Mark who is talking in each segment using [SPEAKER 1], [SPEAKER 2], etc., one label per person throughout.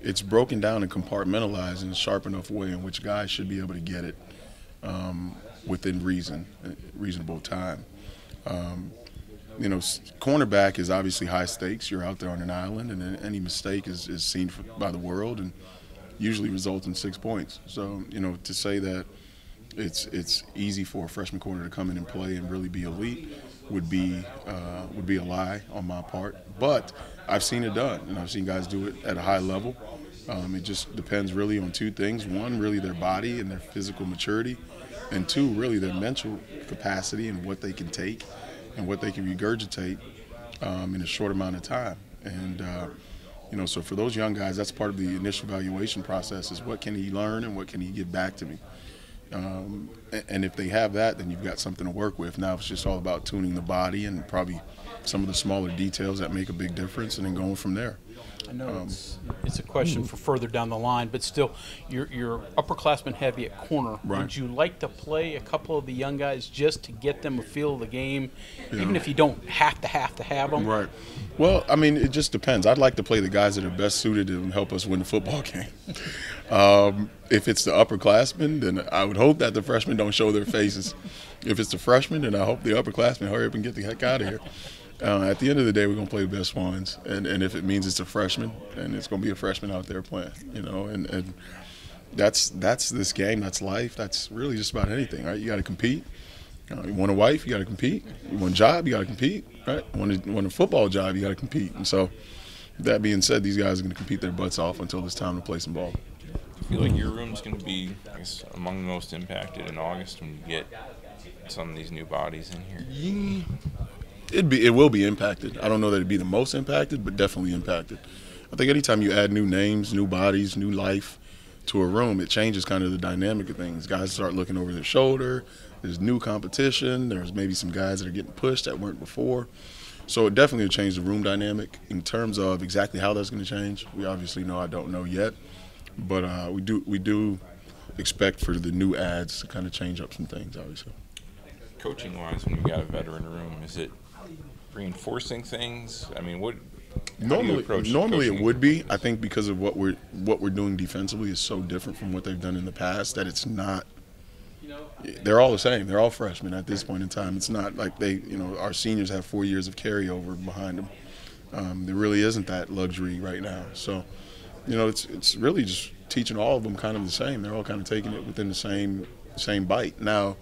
[SPEAKER 1] it's broken down and compartmentalized in a sharp enough way in which guys should be able to get it within reasonable time. Cornerback is obviously high stakes. You're out there on an island, and any mistake is seen by the world and usually results in 6 points. So, to say that it's easy for a freshman corner to come in and play and really be elite would be a lie on my part. But I've seen it done, and I've seen guys do it at a high level. It just depends really on two things. One, really their body and their physical maturity, and two, really their mental capacity and what they can take and what they can regurgitate in a short amount of time. And, so for those young guys, that's part of the initial evaluation process is what can he learn and what can he give back to me. And if they have that, then you've got something to work with. Now it's just all about tuning the body and probably some of the smaller details that make a big difference and then going from there.
[SPEAKER 2] I know it's a question for further down the line, but still, you're upperclassmen heavy at corner.
[SPEAKER 1] Right.
[SPEAKER 2] Would you like to play a couple of the young guys just to get them a feel of the game, even if you don't have to have them?
[SPEAKER 1] Right. Well, I mean, it just depends. I'd like to play the guys that are best suited to help us win the football game. If it's the upperclassmen, then I would hope that the freshmen don't show their faces. If it's the freshmen, then I hope the upperclassmen hurry up and get the heck out of here. At the end of the day, we're going to play the best ones. And if it means it's a freshman, then it's going to be a freshman out there playing, and that's this game. That's life. That's really just about anything, right? You got to compete. You want a wife, you got to compete. You want a job, you got to compete, right? You want a football job, you got to compete. And so, that being said, these guys are going to compete their butts off until it's time to play some ball.
[SPEAKER 3] I feel like your room's going to be, I guess, among the most impacted in August when you get some of these new bodies in here.
[SPEAKER 1] It will be impacted. I don't know that it'd be the most impacted, but definitely impacted. I think anytime you add new names, new bodies, new life to a room, it changes kind of the dynamic of things. Guys start looking over their shoulder. There's new competition. There's maybe some guys that are getting pushed that weren't before. So it definitely will change the room dynamic. In terms of exactly how that's going to change, we obviously know I don't know yet. But we do expect for the new ads to kind of change up some things, obviously.
[SPEAKER 3] Coaching-wise, when you've got a veteran room, is it reinforcing things? I mean,
[SPEAKER 1] normally it would be. I think because of what we're doing defensively is so different from what they've done in the past that it's not. They're all the same. They're all freshmen at this point in time. It's not like our seniors have 4 years of carryover behind them. There really isn't that luxury right now. So, it's really just teaching all of them kind of the same. They're all kind of taking it within the same bite. Now,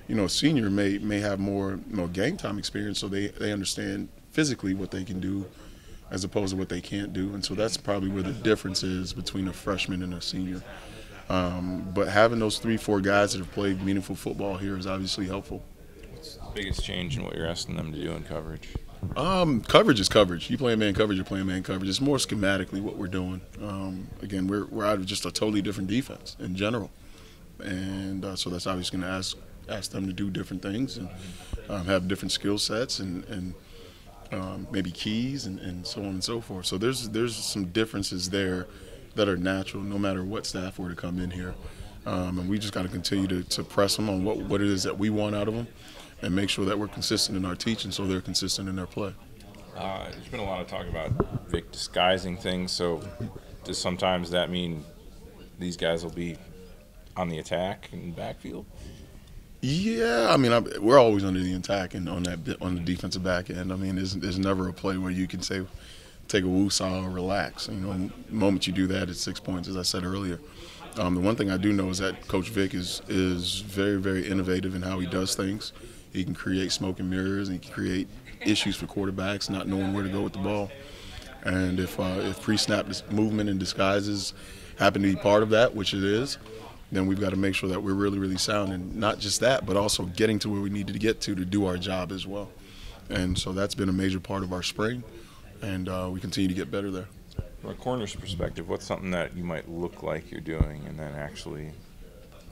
[SPEAKER 1] a senior may have more game time experience, so they understand physically what they can do as opposed to what they can't do. And so that's probably where the difference is between a freshman and a senior. But having those 3-4 guys that have played meaningful football here is obviously helpful.
[SPEAKER 3] What's the biggest change in what you're asking them to do in coverage?
[SPEAKER 1] Coverage is coverage. You play man coverage, you're playing man coverage. It's more schematically what we're doing. Again, we're out of just a totally different defense in general. And so that's obviously going to ask them to do different things and have different skill sets and maybe keys and so on and so forth. So there's some differences there that are natural no matter what staff were to come in here. And we just got to continue to press them on what it is that we want out of them and make sure that we're consistent in our teaching so they're consistent in their play.
[SPEAKER 3] There's been a lot of talk about Vic disguising things. So does sometimes that mean these guys will be on the attack in the backfield?
[SPEAKER 1] Yeah, I mean, we're always under the attack and on the defensive back end. I mean, there's never a play where you can say, take a woo-saw or relax. The moment you do that, it's 6 points, as I said earlier. The one thing I do know is that Coach Vic is very, very innovative in how he does things. He can create smoke and mirrors, and he can create issues for quarterbacks not knowing where to go with the ball. And if pre-snap movement and disguises happen to be part of that, which it is, then we've got to make sure that we're really, really sound. And not just that, but also getting to where we needed to get to do our job as well. And so that's been a major part of our spring, and we continue to get better there.
[SPEAKER 3] From a corner's perspective, what's something that you might look like you're doing and then actually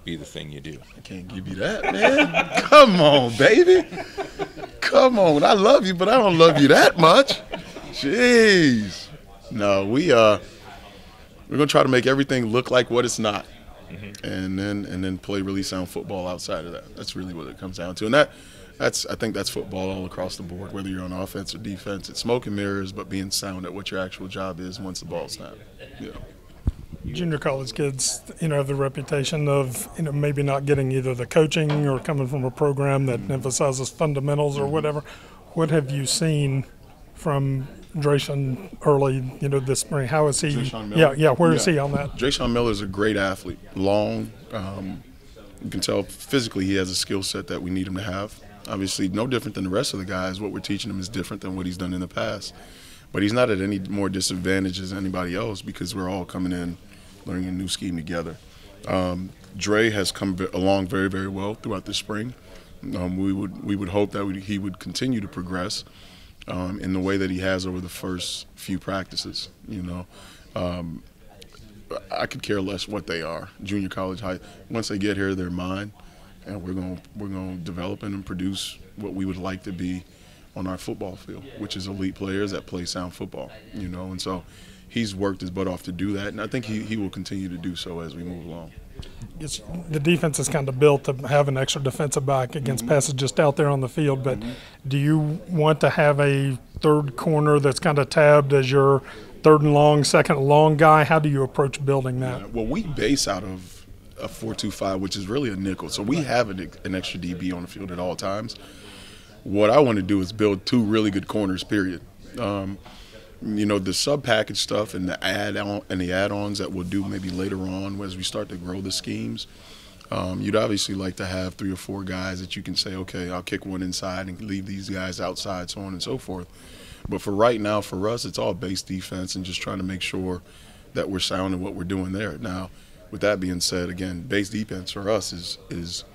[SPEAKER 3] be the thing you do?
[SPEAKER 1] I can't give you that, man. Come on, baby. Come on. I love you, but I don't love you that much. Jeez. No, we're gonna try to make everything look like what it's not, and then play really sound football outside of that. That's really what it comes down to, and I think that's football all across the board, whether you're on offense or defense. It's smoke and mirrors, but being sound at what your actual job is once the ball's snapped.
[SPEAKER 4] Junior college kids, have the reputation of, maybe not getting either the coaching or coming from a program that emphasizes fundamentals or whatever. What have you seen from Drayshawn early, this spring? How is he? Where is he on that?
[SPEAKER 1] Drayshawn Miller is a great athlete, long. You can tell physically he has a skill set that we need him to have. Obviously, no different than the rest of the guys. What we're teaching him is different than what he's done in the past. But he's not at any more disadvantage as anybody else because we're all coming in, learning a new scheme together. Dre has come along very, very well throughout the spring. We would hope that he would continue to progress in the way that he has over the first few practices. I could care less what they are. Junior college, high. Once they get here, they're mine, and we're going to develop and produce what we would like to be on our football field, which is elite players that play sound football. And so he's worked his butt off to do that, and I think he will continue to do so as we move along.
[SPEAKER 4] The defense is kind of built to have an extra defensive back against passes just out there on the field, but do you want to have a third corner that's kind of tabbed as your third and long, second and long guy? How do you approach building that?
[SPEAKER 1] Yeah, well, we base out of a 4-2-5, which is really a nickel, so we have an extra DB on the field at all times. What I want to do is build two really good corners, period. The sub-package stuff and the add-ons that we'll do maybe later on as we start to grow the schemes, you'd obviously like to have 3 or 4 guys that you can say, okay, I'll kick one inside and leave these guys outside, so on and so forth. But for right now, for us, it's all base defense and just trying to make sure that we're sound in what we're doing there. Now, with that being said, again, base defense for us is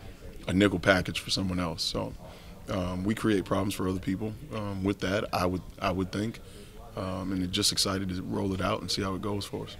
[SPEAKER 1] a nickel package for someone else. So we create problems for other people with that, I would think. And just excited to roll it out and see how it goes for us.